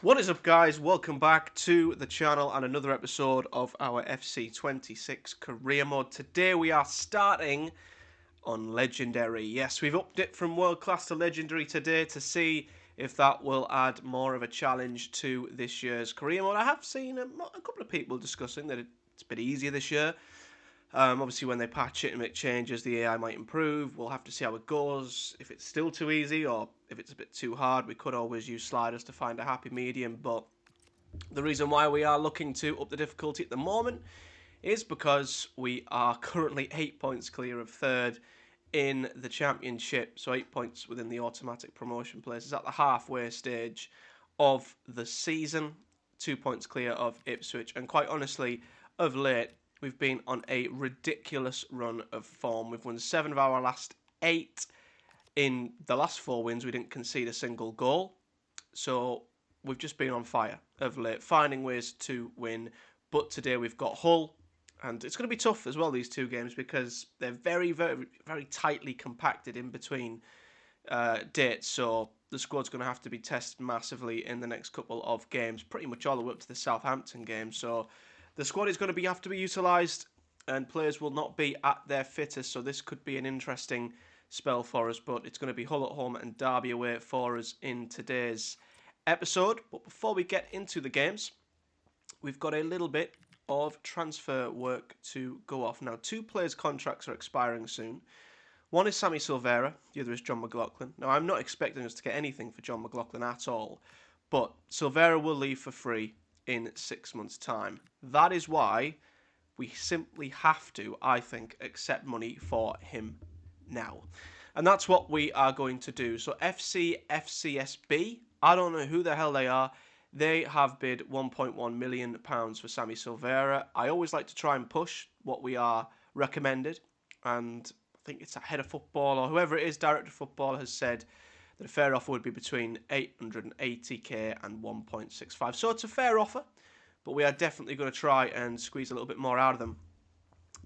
What is up, guys? Welcome back to the channel and another episode of our FC26 career mode. Today we are starting on Legendary. Yes, we've upped it from World Class to Legendary today to see if that will add more of a challenge to this year's career mode. I have seen a couple of people discussing that it's a bit easier this year. Obviously, when they patch it and make changes, the AI might improve. We'll have to see how it goes. If it's still too easy or if it's a bit too hard, we could always use sliders to find a happy medium. But the reason why we are looking to up the difficulty at the moment is because we are currently 8 points clear of third in the championship. So 8 points within the automatic promotion places at the halfway stage of the season. 2 points clear of Ipswich. And quite honestly, of late, we've been on a ridiculous run of form. We've won 7 of our last 8. In the last 4 wins, we didn't concede a single goal. So we've just been on fire of late, finding ways to win. But today we've got Hull, and it's going to be tough as well, these 2 games, because they're very, very, very tightly compacted in between dates. So the squad's going to have to be tested massively in the next couple of games, pretty much all the way up to the Southampton game. So the squad is going to have to be utilised, and players will not be at their fittest. So this could be an interesting spell for us, but it's going to be Hull at home and Derby away for us in today's episode. But before we get into the games, we've got a little bit of transfer work to go off. Now, 2 players' contracts are expiring soon. One is Sammy Silvera, the other is John McLaughlin. Now, I'm not expecting us to get anything for John McLaughlin at all, but Silvera will leave for free in 6 months' time. That is why we simply have to, I think, accept money for him now. And that's what we are going to do. So FCSB, I don't know who the hell they are. They have bid £1.1 million for Sammy Silvera. I always like to try and push what we are recommended. And I think it's Head of Football or whoever it is, Director of Football, has said that a fair offer would be between 880k and 1.65. So it's a fair offer, but we are definitely going to try and squeeze a little bit more out of them.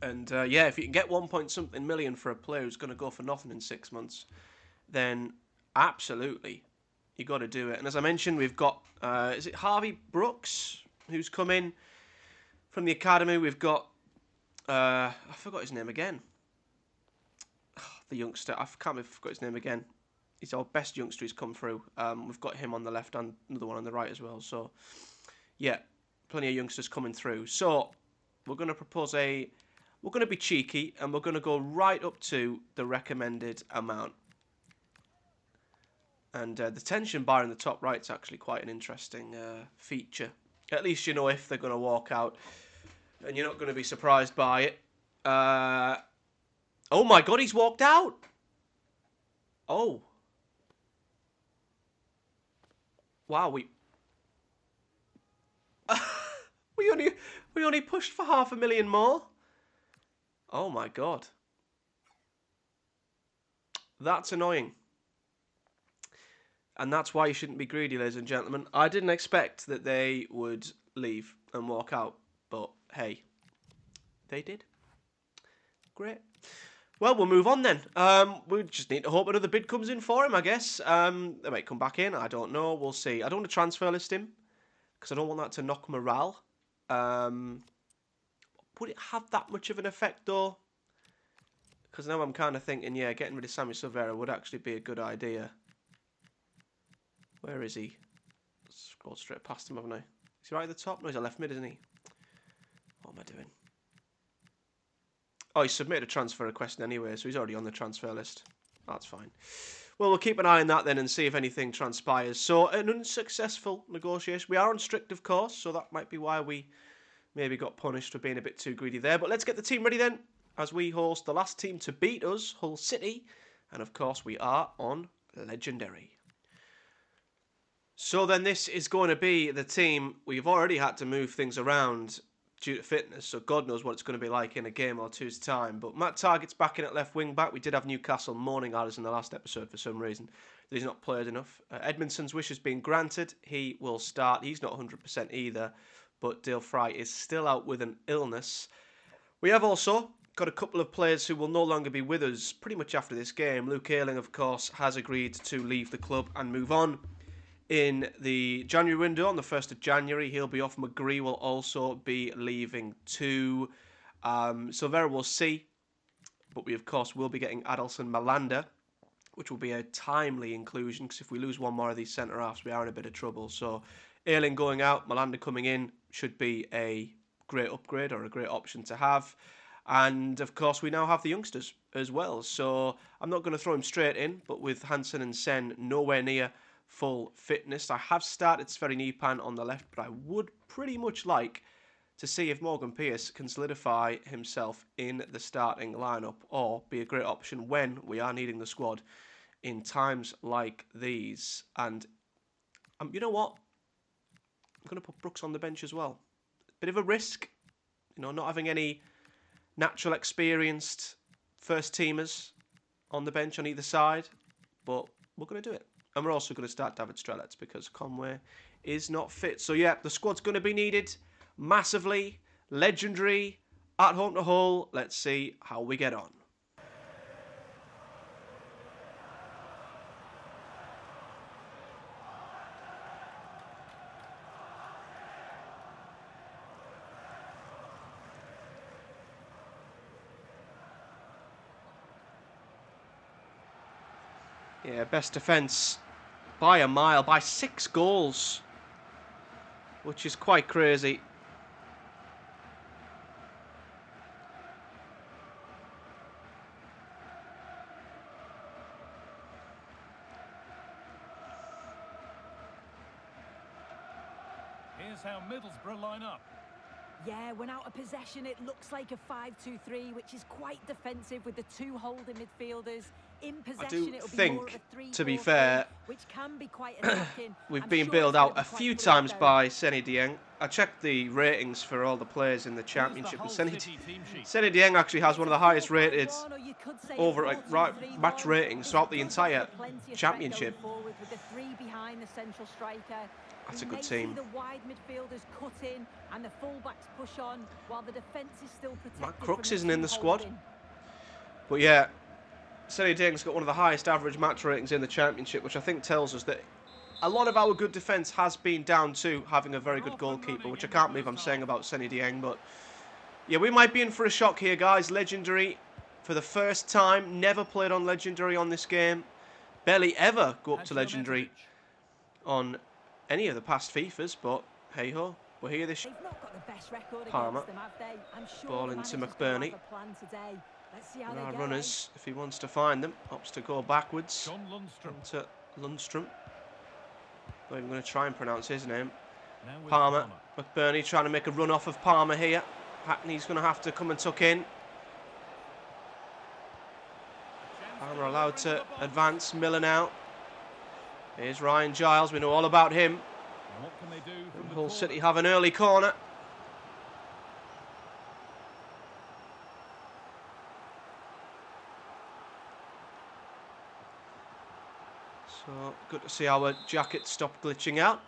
And yeah, if you can get 1 point something million for a player who's going to go for nothing in 6 months, then absolutely, you got to do it. And as I mentioned, we've got, is it Harvey Brooks, who's come in from the academy? We've got, I forgot his name again. The youngster, I can't believe I forgot his name again. He's our best youngster who's come through. We've got him on the left and another one on the right as well. So, yeah, plenty of youngsters coming through. So, we're going to propose we're going to be cheeky, and we're going to go right up to the recommended amount. And the tension bar in the top right is actually quite an interesting feature. At least you know if they're going to walk out, and you're not going to be surprised by it. Oh my God, he's walked out. Oh. Wow, we only pushed for £500,000 more. Oh my God. That's annoying. And that's why you shouldn't be greedy, ladies and gentlemen. I didn't expect that they would leave and walk out, but hey, they did. Great. Well, we'll move on then. We just need to hope another bid comes in for him, I guess. They might come back in. I don't know. We'll see. I don't want to transfer list him because I don't want that to knock morale. Would it have that much of an effect, though? Because now I'm kind of thinking, yeah, getting rid of Sammy Silvera would actually be a good idea. Where is he? Scrolled straight past him, haven't I? Is he right at the top? No, he's a left mid, isn't he? What am I doing? Oh, he submitted a transfer request anyway, so he's already on the transfer list. That's fine. Well, we'll keep an eye on that then and see if anything transpires. So, an unsuccessful negotiation. We are on strict, of course, so that might be why we maybe got punished for being a bit too greedy there. But let's get the team ready then, as we host the last team to beat us, Hull City. And, of course, we are on Legendary. So then this is going to be the team. We've already had to move things around due to fitness, so God knows what it's going to be like in a game or two's time. But Matt Targett's back in at left wing back. We did have Newcastle mourning at us in the last episode for some reason that he's not played enough. Edmondson's wish has been granted. He will start. He's not 100% either, but Dale Fry is still out with an illness. We have also got a couple of players who will no longer be with us pretty much after this game. Luke Ayling, of course, has agreed to leave the club and move on in the January window on the 1st of January. He'll be off. McGree will also be leaving too. Silvera will see. But we, of course, will be getting Adelson Malanda, which will be a timely inclusion, because if we lose one more of these centre-halves, we are in a bit of trouble. So Ayling going out, Malanda coming in should be a great upgrade or a great option to have. And, of course, we now have the youngsters as well. So I'm not going to throw him straight in, but with Hansen and Sen nowhere near full fitness. I have started Sverre Nipan on the left, but I would pretty much like to see if Morgan Pearce can solidify himself in the starting lineup or be a great option when we are needing the squad in times like these. And you know what? I'm going to put Brooks on the bench as well. Bit of a risk, you know, not having any natural experienced first teamers on the bench on either side, but we're going to do it. And we're also going to start David Strelets because Conway is not fit. So yeah, the squad's going to be needed massively. Legendary at home to Hull. Let's see how we get on. Yeah, best defence by a mile, by 6 goals, which is quite crazy. Here's how Middlesbrough line up. Yeah, when out of possession, it looks like a 5-2-3, which is quite defensive with the 2 holding midfielders. In possession, it'll be more of a 3-4-3, to be fair, which can be quite attacking. we've been bailed out a few times by Seny Dieng. I checked the ratings for all the players in the Championship, and Seny Dieng actually has one of the highest rated match ratings throughout the entire Championship. That's a good team. The wide midfielders cut in and the fullbacks push on while the defence is still protected. Matt Crooks isn't in the squad. But yeah, Seny Dieng's got one of the highest average match ratings in the Championship, which I think tells us that a lot of our good defence has been down to having a very good goalkeeper, which I can't believe I'm saying about Seny Dieng. But yeah, we might be in for a shock here, guys. Legendary for the first time. Never played on Legendary on this game. Barely ever go up to Legendary on any of the past FIFAs, but hey ho, we're here this. Palmer, ball into McBurney. There are runners if he wants to find them. Opts to go backwards into Lundstrom. Not even going to try and pronounce his name. Palmer, McBurney trying to make a run off of Palmer here. Hackney's going to have to come and tuck in. Palmer allowed to advance. Miller now. Here's Ryan Giles. We know all about him. Hull City have an early corner. So good to see our jacket stop glitching out.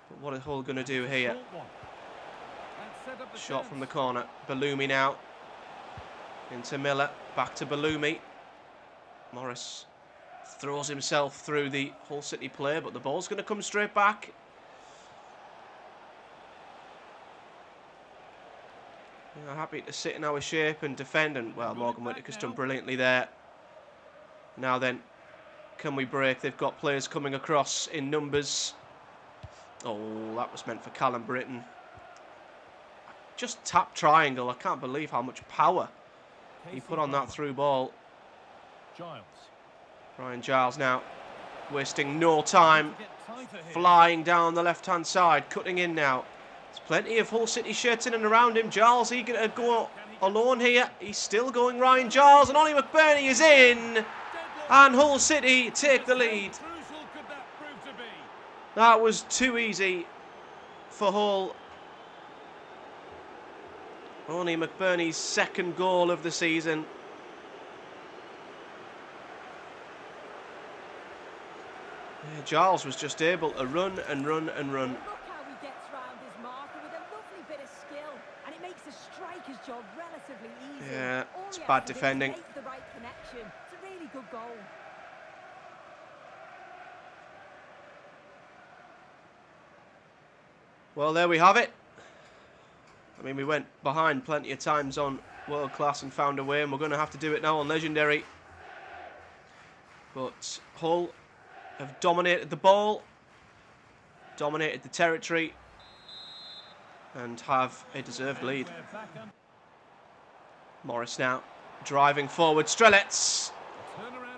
But what are Hull going to do here? Shot from the corner. Bellumi now. Into Miller. Back to Bellumi. Morris throws himself through the Hull City player, but the ball's going to come straight back. Yeah, happy to sit in our shape and defend, and well, Morgan Whittaker's done brilliantly there. Now then, can we break? They've got players coming across in numbers. Oh, that was meant for Callum Britton. Just tap triangle. I can't believe how much power he put on that through ball. Giles. Ryan Giles now wasting no time, flying down the left-hand side, cutting in now. There's plenty of Hull City shirts in and around him. Giles eager to go alone here. He's still going, Ryan Giles, and Ollie McBurney is in. And Hull City take the lead. That was too easy for Hull. Ollie McBurney's second goal of the season. Yeah, Giles was just able to run and run and run. Look how he gets round his marker with a lovely bit of skill, and it makes the striker's job relatively easy. Yeah, it's bad defending. The right connection. It's a really good goal. Well, there we have it. I mean, we went behind plenty of times on World Class and found a way, and we're going to have to do it now on Legendary. But Hull have dominated the ball, dominated the territory, and have a deserved lead. Morris now driving forward. Strelets.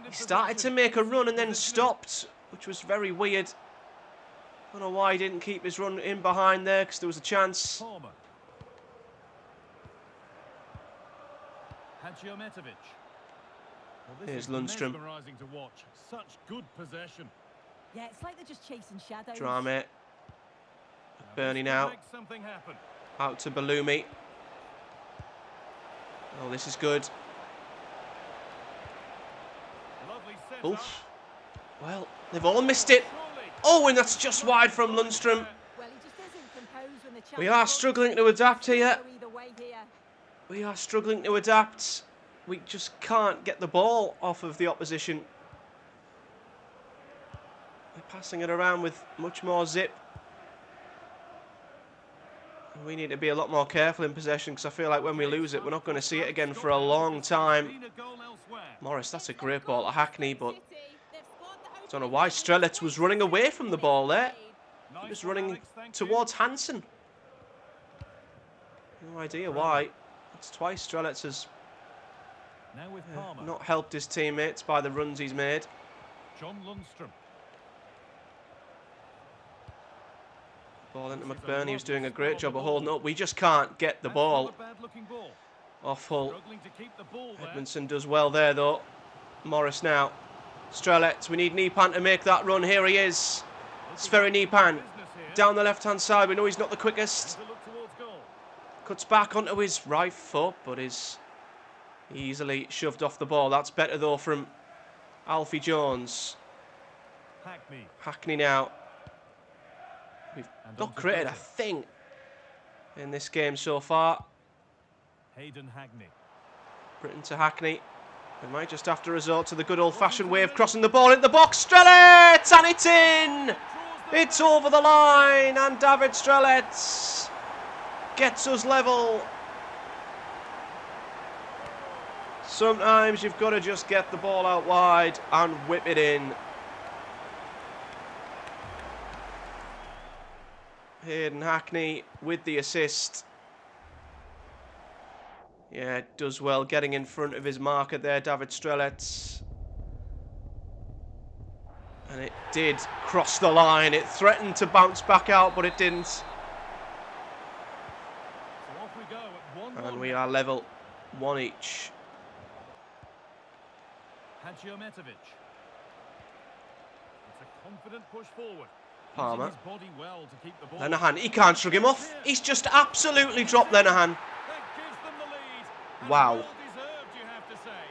He started to make a run and then stopped, which was very weird. I don't know why he didn't keep his run in behind there, because there was a chance. Here's Lundstrom. To watch. Such good possession. Yeah, it's like they're just chasing shadows. Drame. McBurney now. Out to Balumi. Oh, this is good. Oof. Well, they've all missed it. Oh, and that's just wide from Lundstrom. We are struggling to adapt here. We are struggling to adapt. We just can't get the ball off of the opposition. They're passing it around with much more zip. We need to be a lot more careful in possession, because I feel like when we lose it, we're not going to see it again for a long time. Morris, that's a great ball to Hackney, but I don't know why Strelets was running away from the ball there. He was running towards Hansen. No idea why. It's twice Strelets has not helped his teammates by the runs he's made. John Lundstrom. Ball into McBurney, who's doing a great job of holding up. We just can't get the ball off Hull. Edmondson does well there, though. Morris now. Strelets, we need Nipan to make that run. Here he is. Sverre Nipan down the left-hand side. We know he's not the quickest. Cuts back onto his right foot, but is easily shoved off the ball. That's better, though, from Alfie Jones. Hackney now. We've not created a thing in this game so far. Hayden Hackney. Britain to Hackney. We might just have to resort to the good old-fashioned way of crossing the ball into the box. Strelets! And it's in! It's over the line, and David Strelets gets us level. Sometimes you've got to just get the ball out wide and whip it in. Hayden Hackney with the assist. Yeah, does well getting in front of his marker there, David Strelets. And it did cross the line. It threatened to bounce back out, but it didn't. So off we go at 1-1. And we are level, one each. Hadjiometovich. It's a confident push forward. Palmer. His body well to keep the ball. Lenihan, he can't shrug him off. He's just absolutely dropped Lenihan. That gives them the lead. And Wow. well deserved, you have to say.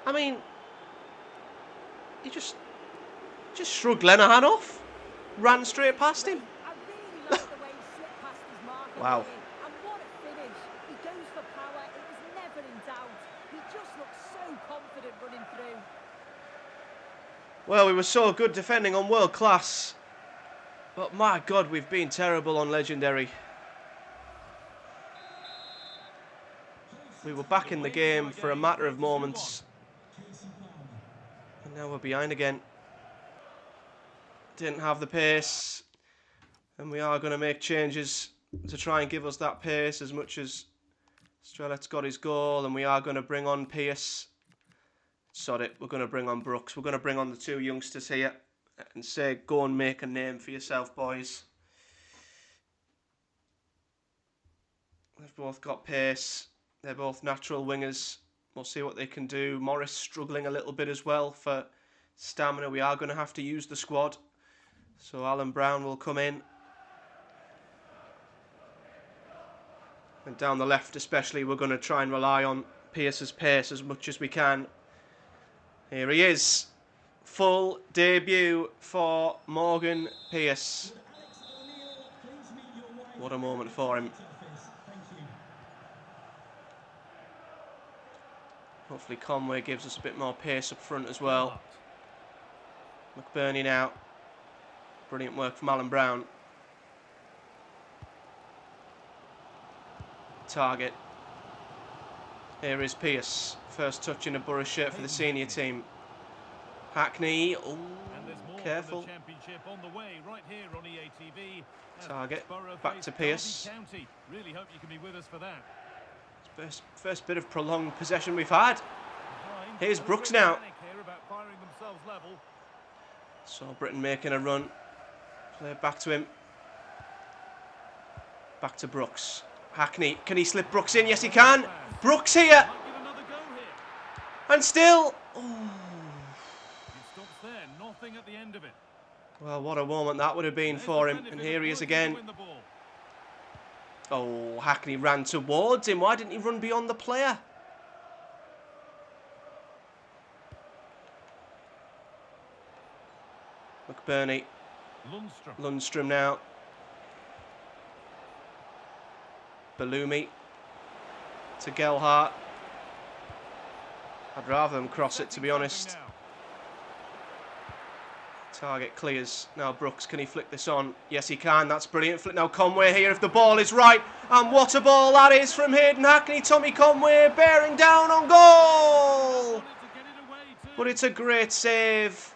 I mean, he just shrugged Lenihan off. Ran straight past him. I really like the way he slipped past his marker. Wow. And what a finish. He goes for power. It was never in doubt. He just looked so confident running through. Well, we were so good defending on World Class. But my God, we've been terrible on Legendary. We were back in the game for a matter of moments. And now we're behind again. Didn't have the pace. And we are going to make changes to try and give us that pace as much as Strelets got his goal. And we are going to bring on Pearce. Sod it, we're going to bring on Brooks. We're going to bring on the two youngsters here and say, go and make a name for yourself, boys. They've both got pace. They're both natural wingers. We'll see what they can do. Morris struggling a little bit as well for stamina. We are going to have to use the squad. So Alan Browne will come in. And down the left especially, we're going to try and rely on Pearce's pace as much as we can. Here he is. Full debut for Morgan Pearce. What a moment for him. Hopefully Conway gives us a bit more pace up front as well. McBurney now. Brilliant work from Alan Browne. Targett. Here is Pearce. First touch in a Borough shirt for the senior team. Hackney. Oh, careful. On the way, right here on EATV. Targett. Back to Pearce. Really hope you can be with us for that. First bit of prolonged possession we've had. Here's Brooks now. Saw Britain making a run. Play it back to him. Back to Brooks. Hackney. Can he slip Brooks in? Yes, he can. Brooks here. And still. Oh. Nothing at the end of it. Well, what a moment that would have been for him. And here he is again. Oh, Hackney ran towards him. Why didn't he run beyond the player? McBurney. Lundstrom now. Bellumi to Gelhardt. I'd rather them cross it, to be honest. Targett clears. Now Brooks, can he flick this on? Yes, he can. That's brilliant. Flick now Conway here if the ball is right. And what a ball that is from Hayden Hackney. Tommy Conway bearing down on goal. But it's a great save.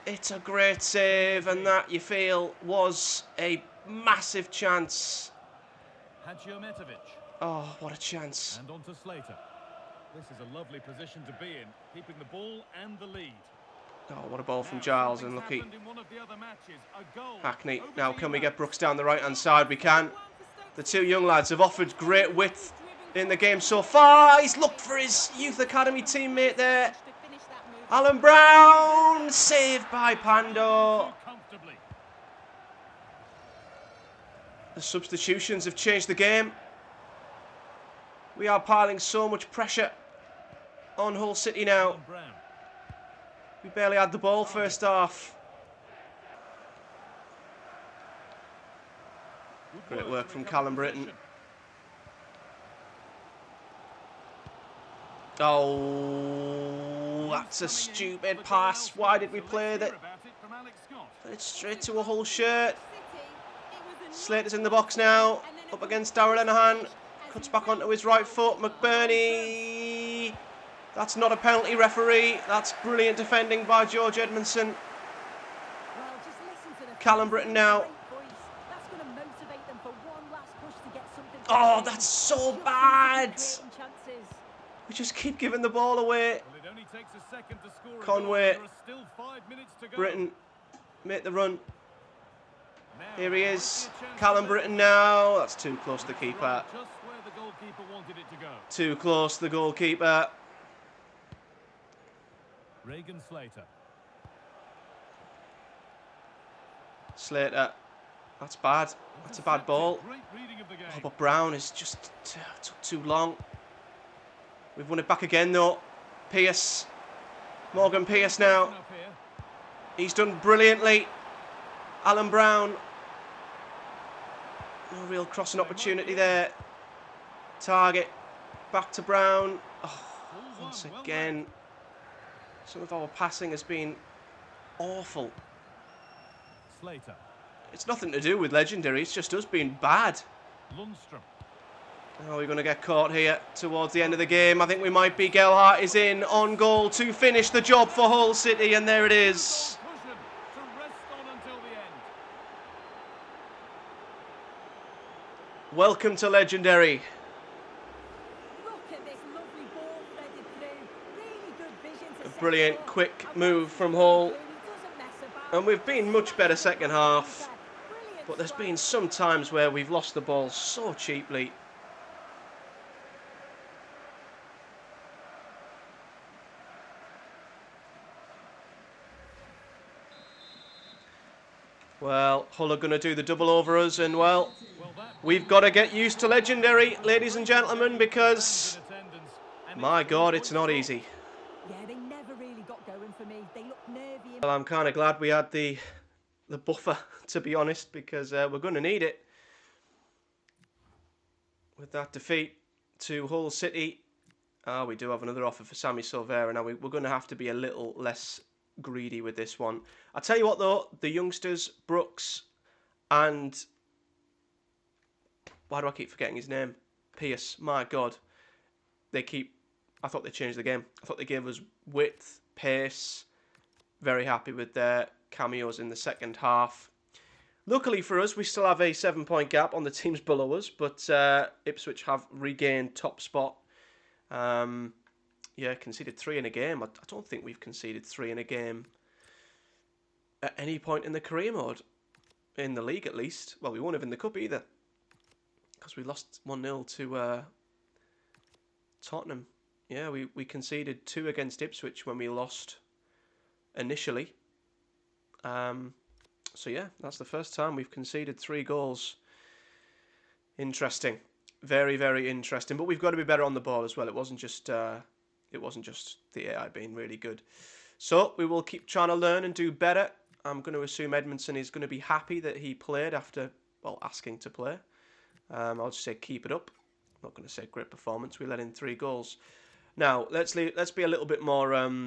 It's a great save. And that, you feel, was a massive chance. Oh, what a chance. And on to Slater. This is a lovely position to be in, keeping the ball and the lead. Oh, what a ball from Giles, unlucky. Hackney. Now, can we get Brooks down the right-hand side? We can. The two young lads have offered great width in the game so far. He's looked for his youth academy teammate there. Alan Browne, saved by Pando. The substitutions have changed the game. We are piling so much pressure on Hull City now. We barely had the ball first half. Great work from Callum Britton. Oh, that's a stupid pass. Why did we play that? Put it straight to a Hull shirt. Slater's in the box now. Up against Darrell Lenahan. Cuts back onto his right foot. McBurney. That's not a penalty, referee. That's brilliant defending by George Edmondson. Callum Britton now. Oh, that's so bad. We just keep giving the ball away. Conway. Britton. Make the run. Here he is. Callum Britton now. That's too close to the keeper. Too close to the goalkeeper. Regan Slater. Slater. That's bad. That's a bad ball. Oh, but Browne is just took too long. We've won it back again though. Pearce. Morgan Pearce now. He's done brilliantly. Alan Browne. No real crossing opportunity there. Targett. Back to Browne. Oh, once again. Some of our passing has been awful. Slater. It's nothing to do with Legendary, it's just us being bad. Lundstrom. Oh, we're going to get caught here towards the end of the game. I think we might be. Gelhardt is in on goal to finish the job for Hull City, and there it is. Welcome to Legendary. A brilliant, quick move from Hull. And we've been much better second half. But there's been some times where we've lost the ball so cheaply. Well, Hull are going to do the double over us, and well, we've got to get used to Legendary, ladies and gentlemen, because, my God, it's not easy. Yeah, they never really got going for me. They looked nervy. Well, I'm kind of glad we had the buffer, to be honest, because we're going to need it. With that defeat to Hull City, we do have another offer for Sammy Silvera. Now, we're going to have to be a little less greedy with this one. I tell you what, though, the youngsters, Brooks and... Why do I keep forgetting his name? Pierce. My God. They keep... I thought they changed the game. I thought they gave us width, pace. Very happy with their cameos in the second half. Luckily for us, we still have a 7-point gap on the teams below us, but Ipswich have regained top spot. Yeah, conceded 3 in a game. I don't think we've conceded 3 in a game at any point in the career mode. In the league, at least. Well, we won't have in the cup either, because we lost 1-0 to Tottenham. Yeah, we conceded 2 against Ipswich when we lost initially. So yeah, that's the first time we've conceded 3 goals. Interesting, very, very interesting. But we've got to be better on the ball as well. It wasn't just the AI being really good. So we will keep trying to learn and do better. I'm going to assume Edmondson is going to be happy that he played after, well, asking to play. I'll just say keep it up. I'm not going to say great performance. We let in 3 goals. Now let's be a little bit more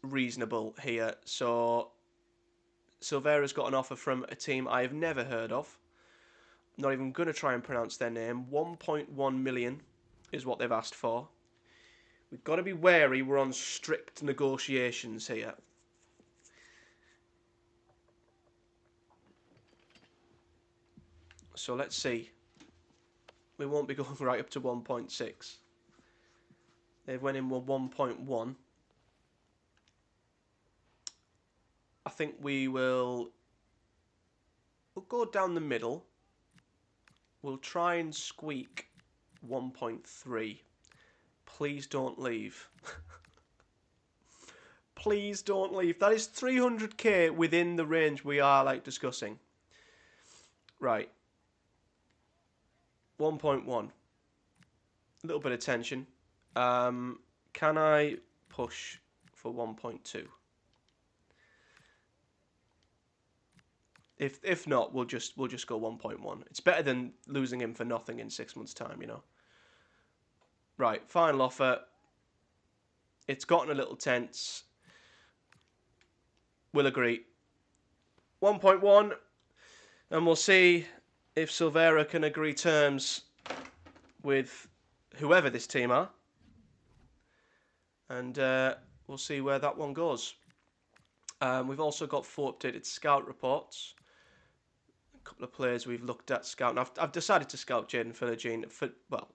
reasonable here. So Silvera's got an offer from a team I have never heard of. Not even going to try and pronounce their name. 1.1 million is what they've asked for. We've got to be wary. We're on strict negotiations here. So let's see. We won't be going right up to 1.6. They've went in with 1.1. I think we'll go down the middle. We'll try and squeak 1.3. Please don't leave. Please don't leave. That is 300k within the range we are discussing. Right. 1.1. A little bit of tension. Can I push for 1.2? If not, we'll just go 1.1. It's better than losing him for nothing in 6 months' time, you know. Right, final offer. It's gotten a little tense. We'll agree. 1.1, and we'll see if Silvera can agree terms with whoever this team are. And we'll see where that one goes. We've also got 4 updated scout reports. A couple of players we've looked at scouting. I've decided to scout Jaden Philogene for, well,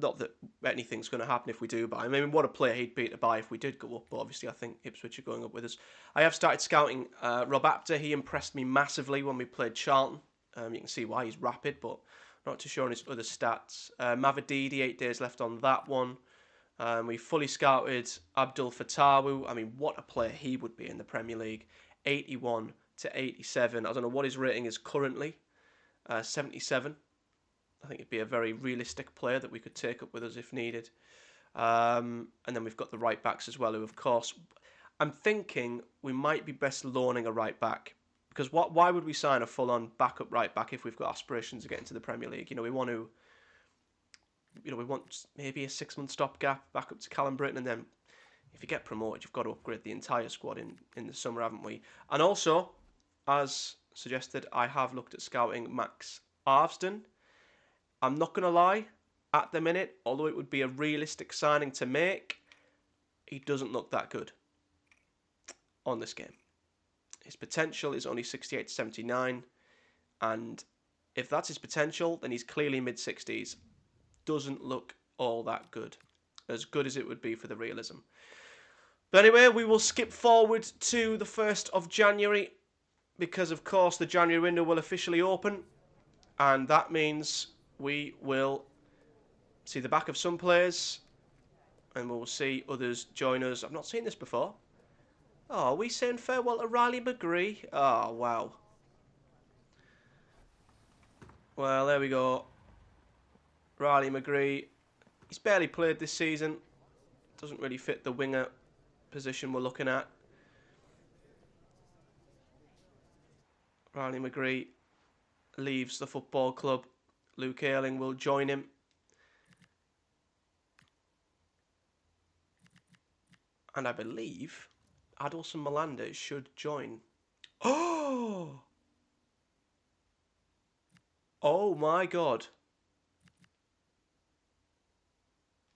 not that anything's going to happen if we do buy him. I mean, what a player he'd be to buy if we did go up, but obviously I think Ipswich are going up with us. I have started scouting Rob Apter. He impressed me massively when we played Charlton. You can see why he's rapid, but not too sure on his other stats. Mavididi, 8 days left on that one. We fully scouted Abdul Fatawu. I mean, what a player he would be in the Premier League. 81 to 87. I don't know what his rating is currently. 77. I think it'd be a very realistic player that we could take up with us if needed. And then we've got the right backs as well, who, of course, I'm thinking we might be best loaning a right back. Because why would we sign a full-on backup right back if we've got aspirations to get into the Premier League? You know, we want maybe a 6-month stopgap back up to Callum Britton, and then if you get promoted, you've got to upgrade the entire squad in the summer, haven't we? And also, as suggested, I have looked at scouting Max Arvston. I'm not going to lie, at the minute, although it would be a realistic signing to make, he doesn't look that good on this game. His potential is only 68 to 79, and if that's his potential, then he's clearly mid-60s. Doesn't look all that good as it would be for the realism. But anyway, we will skip forward to the 1st of January, because of course the January window will officially open, and that means we will see the back of some players, and we'll see others join us. I've not seen this before. Oh, are we saying farewell to Riley McGree? Oh, wow. Well, there we go. Riley McGree. He's barely played this season. Doesn't really fit the winger position we're looking at. Riley McGree leaves the football club. Luke Ayling will join him. And I believe Adelson Malander should join. Oh! Oh my God.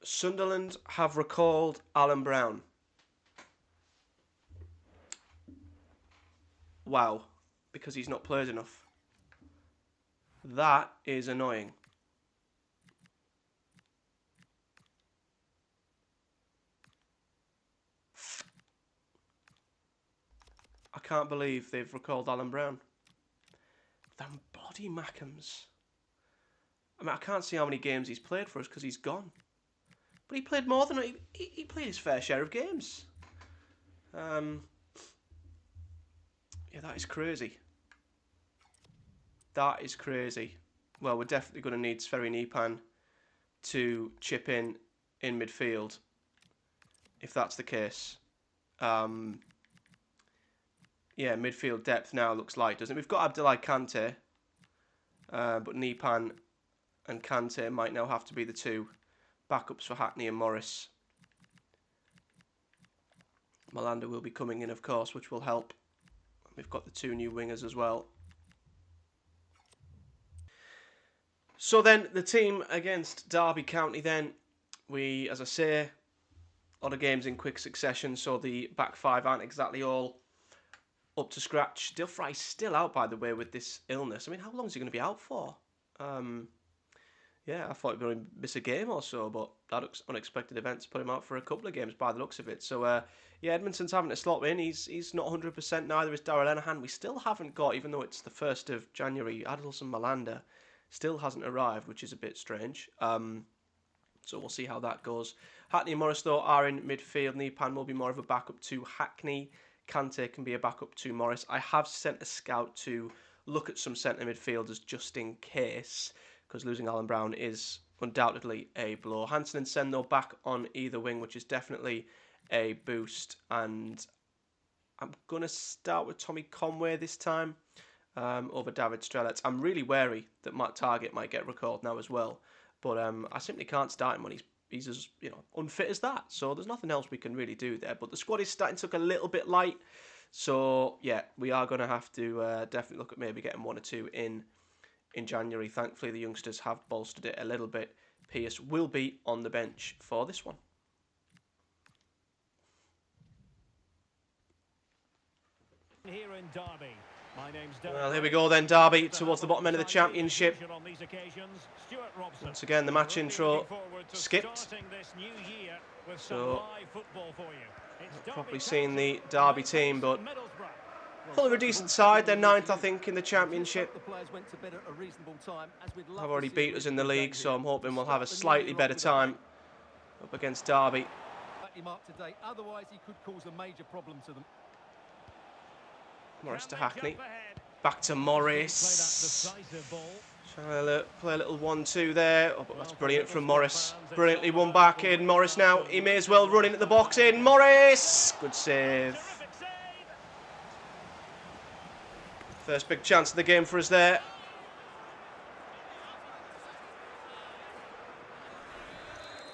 Sunderland have recalled Alan Browne. Wow. Because he's not played enough. That is annoying. I can't believe they've recalled Alan Browne. Them bloody Mackhams. I mean, I can't see how many games he's played for us because he's gone. But he played more than... He played his fair share of games. Yeah, that is crazy. That is crazy. Well, we're definitely going to need Sverre Nipan to chip in midfield, if that's the case. Yeah, midfield depth now looks light, doesn't it? We've got Abdoulaye Kante, but Nipan and Kante might now have to be the two backups for Hackney and Morris. Malander will be coming in, of course, which will help. We've got the two new wingers as well. So then, the team against Derby County then, we, as I say, a lot of games in quick succession, so the back five aren't exactly all up to scratch. Dale Fry's still out, by the way, with this illness. I mean, how long is he going to be out for? Yeah, I thought he was going to miss a game or so, but that unexpected events put him out for a couple of games by the looks of it. So, yeah, Edmonton's having to slot in. He's not 100%, neither is Darrell Lenihan. We still haven't got, even though it's the 1st of January, Adelson Malander still hasn't arrived, which is a bit strange. So we'll see how that goes. Hackney and Morris, though, are in midfield. Nipan will be more of a backup to Hackney. Kante can be a backup to Morris. I have sent a scout to look at some centre midfielders just in case, because losing Alan Browne is undoubtedly a blow. Hansen and Sen, though, back on either wing, which is definitely a boost. And I'm going to start with Tommy Conway this time over David Strelets. I'm really wary that Matt Targett might get recalled now as well. But I simply can't start him when he's as unfit as that. So there's nothing else we can really do there. But the squad is starting to look a little bit light. So, yeah, we are going to have to definitely look at maybe getting one or two in January. Thankfully, the youngsters have bolstered it a little bit. Pierce will be on the bench for this one. Here in Derby. Well, here we go then, Derby towards the bottom end of the championship. Once again, the match intro skipped. So, not probably seen the Derby team, but full of a decent side. They're 9th, I think, in the championship. Have already beat us in the league, so I'm hoping we'll have a slightly better time up against Derby. Otherwise, he could cause a major problem to them. Morris to Hackney. Back to Morris. Trying to play a little 1-2 there. Oh, but that's brilliant from Morris. Brilliantly won back in. Morris now. He may as well run into the box in. Morris! Good save. First big chance of the game for us there.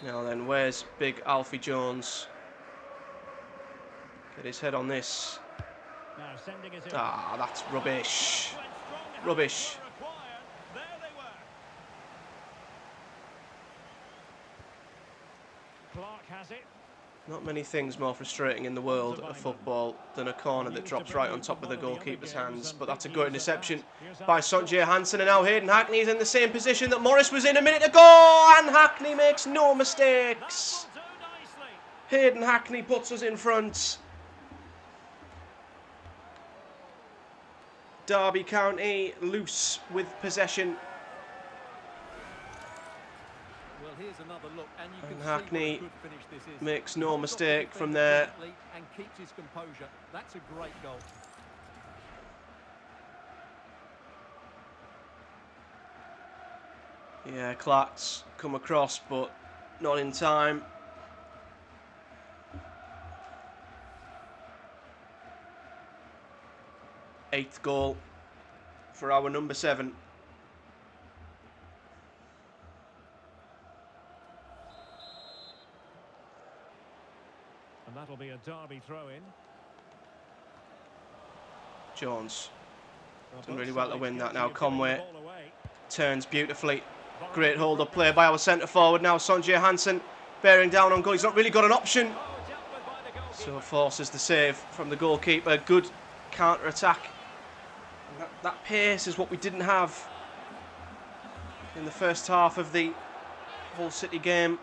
Now then, where's big Alfie Jones? Get his head on this. Ah, that's rubbish. Rubbish. Not many things more frustrating in the world of football than a corner that drops right on top of the goalkeeper's hands. But that's a good interception by Sonjay Hansen. And now Hayden Hackney is in the same position that Morris was in a minute ago. And Hackney makes no mistakes. Hayden Hackney puts us in front. Derby County loose with possession. Well, here's another look, and you can Hackney see what a good finish this is. makes no mistake from there. And keeps his composure. That's a great goal. Yeah, Clark's come across, but not in time. Eighth goal for our number 7. And that'll be a Derby throw-in. Jones. Done really well to win that now. Conway turns beautifully. Great hold-up play by our centre-forward now. Sonjay Hansen bearing down on goal. He's not really got an option. So forces the save from the goalkeeper. Good counter-attack. That pace is what we didn't have in the first half of the Hull City game.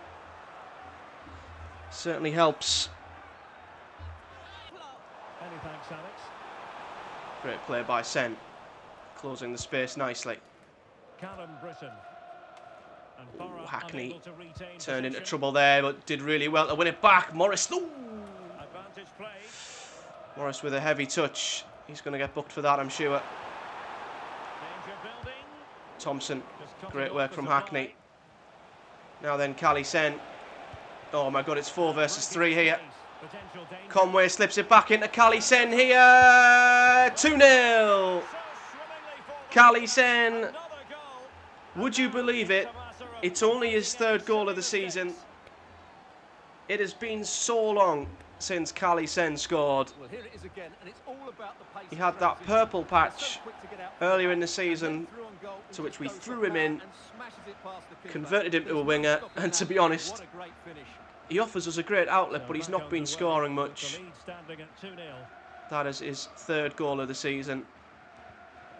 Certainly helps. Great play by Sen. Closing the space nicely. Ooh, Hackney turned into trouble there, but did really well to win it back. Morris. Ooh. Morris with a heavy touch. He's going to get booked for that, I'm sure. Thompson. Great work from Hackney. Now then, Cali Sen. Oh my God, it's 4 versus 3 here. Conway slips it back into Cali Sen here. 2-0. Cali Sen. Would you believe it? It's only his 3rd goal of the season. It has been so long since Cali Sen scored. He had that purple patch earlier in the season, to which we threw him in, converted him to a winger, and to be honest, he offers us a great outlet, but he's not been scoring much. That is his 3rd goal of the season.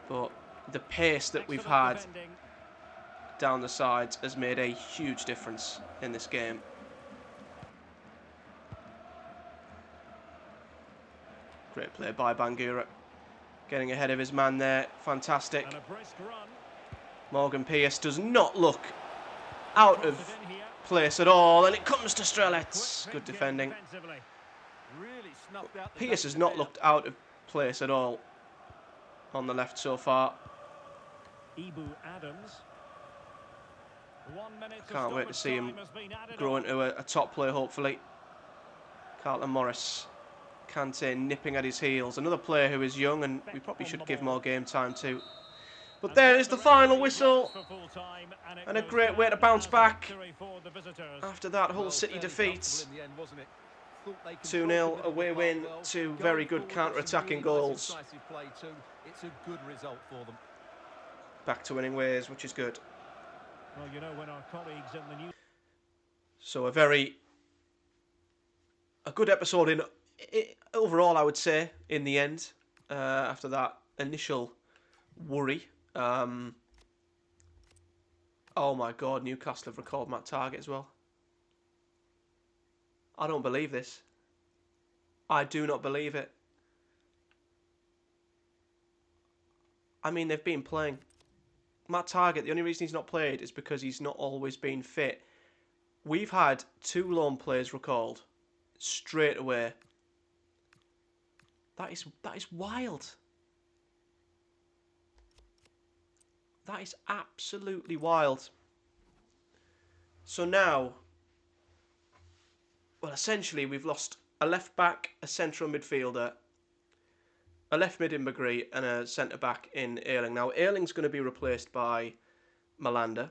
But the pace that we've had down the sides has made a huge difference in this game. Great play by Bangura. Getting ahead of his man there. Fantastic. Morgan Pearce does not look out of place at all. And it comes to Strelets. Good defending. Pearce has not looked out of place at all on the left so far. Can't wait to see him grow into a top player, hopefully. Carlton Morris. Kante nipping at his heels. Another player who is young and we probably should give more game time to. But there is the final whistle. And a great way to bounce back after that Hull City defeat. 2-0 away win, 2 very good counter-attacking goals. Back to winning ways, which is good. So a good episode in overall, I would say, in the end, after that initial worry. Oh my God, Newcastle have recalled Matt Targett as well. I don't believe this. I do not believe it. I mean, they've been playing. Matt Targett, the only reason he's not played is because he's not always been fit. We've had 2 loan players recalled straight away. That is wild. That is absolutely wild. So now, well, essentially we've lost a left back, a central midfielder, a left mid in McGree, and a centre back in Ayling. Now Ayling's going to be replaced by Malanda.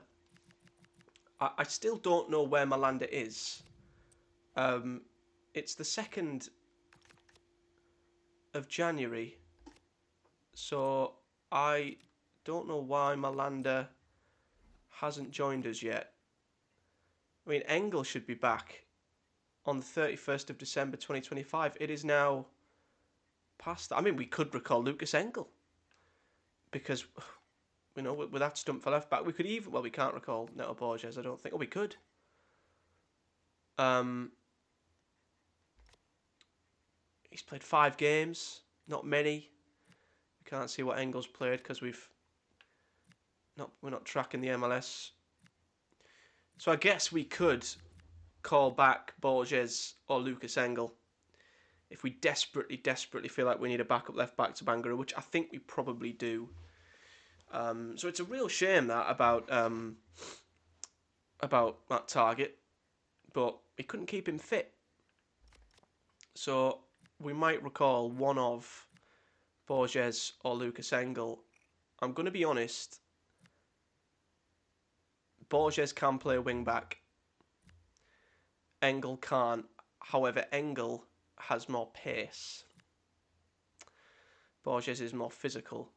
I still don't know where Malanda is. It's the 2nd of January, so I don't know why Malanda hasn't joined us yet. I mean, Engel should be back on the 31st of December 2025. It is now past that. I mean, we could recall Lucas Engel because, you know, with that stump for left back, we could even, well, we can't recall Neto Borges, I don't think. Oh, we could. He's played 5 games, not many. We can't see what Engel's played because we're not tracking the MLS. So I guess we could call back Borges or Lucas Engel if we desperately feel like we need a backup left back to Bangura, which I think we probably do. So it's a real shame that about Matt Targett, but we couldn't keep him fit. So we might recall one of Borges or Lucas Engel. I'm going to be honest. Borges can play wing back. Engel can't. However, Engel has more pace. Borges is more physical.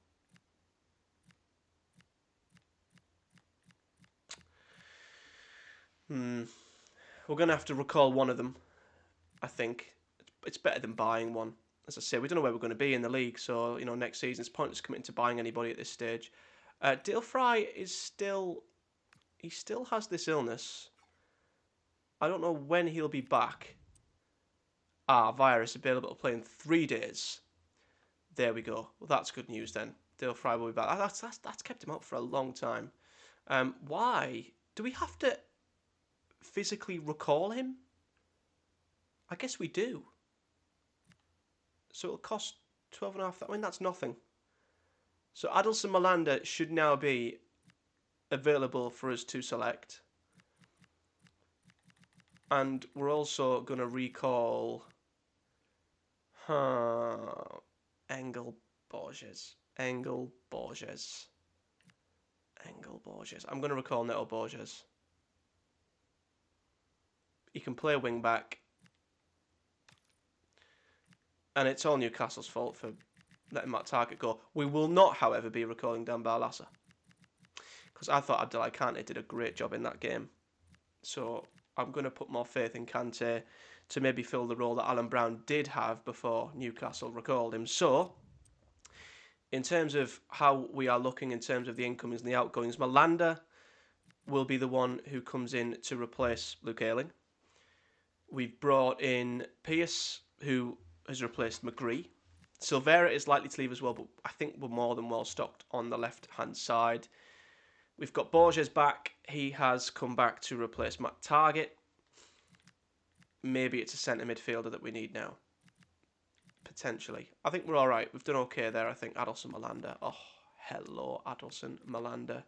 We're going to have to recall one of them, I think. It's better than buying one. As I say, we don't know where we're going to be in the league, so, next season it's pointless committing to buying anybody at this stage. Dale Fry is still... He still has this illness. I don't know when he'll be back. Virus available to play in 3 days. There we go. Well, that's good news then. Dale Fry will be back. That's kept him out for a long time. Why? Do we have to physically recall him? I guess we do. So it'll cost 12.5. I mean, that's nothing. So Adelson Malanda should now be available for us to select. And we're also going to recall... Engel Borges. I'm going to recall Neto Borges. He can play wing back. And it's all Newcastle's fault for letting Matt Targett go. We will not, however, be recalling Dan Barlaser. Because I thought Abdoulaye Kante did a great job in that game. So I'm going to put more faith in Kante to maybe fill the role that Alan Browne did have before Newcastle recalled him. So, in terms of how we are looking in terms of the incomings and the outgoings, Malanda will be the one who comes in to replace Luke Ayling. We've brought in Pearce, who has replaced McGree. Silvera is likely to leave as well, but I think we're more than well stocked on the left-hand side. We've got Borges back. He has come back to replace Matt Targett. Maybe it's a centre midfielder that we need now. Potentially. I think we're all right. We've done okay there, I think. Adelson Malanda. Oh, hello, Adelson Malanda.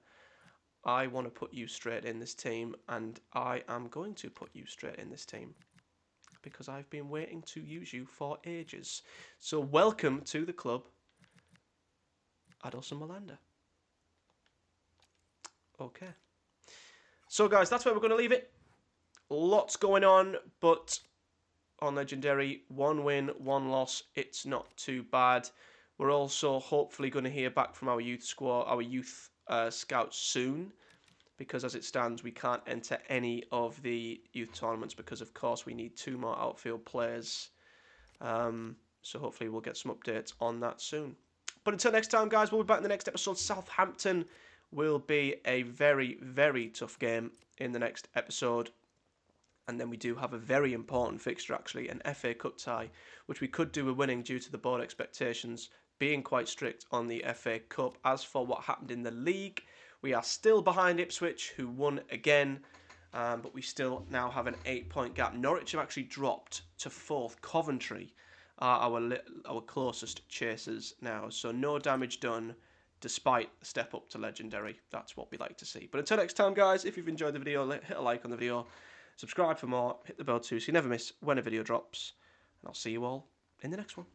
I want to put you straight in this team, and I am going to put you straight in this team because I've been waiting to use you for ages. So welcome to the club, Adelson Malanda. Okay. So, guys, that's where we're going to leave it. Lots going on, but on Legendary, 1 win, 1 loss. It's not too bad. We're also hopefully going to hear back from our youth squad, our youth scouts soon, because as it stands, we can't enter any of the youth tournaments because, of course, we need 2 more outfield players. So hopefully we'll get some updates on that soon. But until next time, guys, we'll be back in the next episode. Southampton will be a very, very tough game in the next episode. And then we do have a very important fixture, actually, an FA Cup tie, which we could do with winning due to the board expectations being quite strict on the FA Cup. As for what happened in the league, we are still behind Ipswich, who won again, but we still now have an 8-point gap. Norwich have actually dropped to 4th. Coventry are our closest chasers now, so no damage done, despite the step up to Legendary. That's what we like to see. But until next time, guys, if you've enjoyed the video, hit a like on the video. Subscribe for more, hit the bell too so you never miss when a video drops. And I'll see you all in the next one.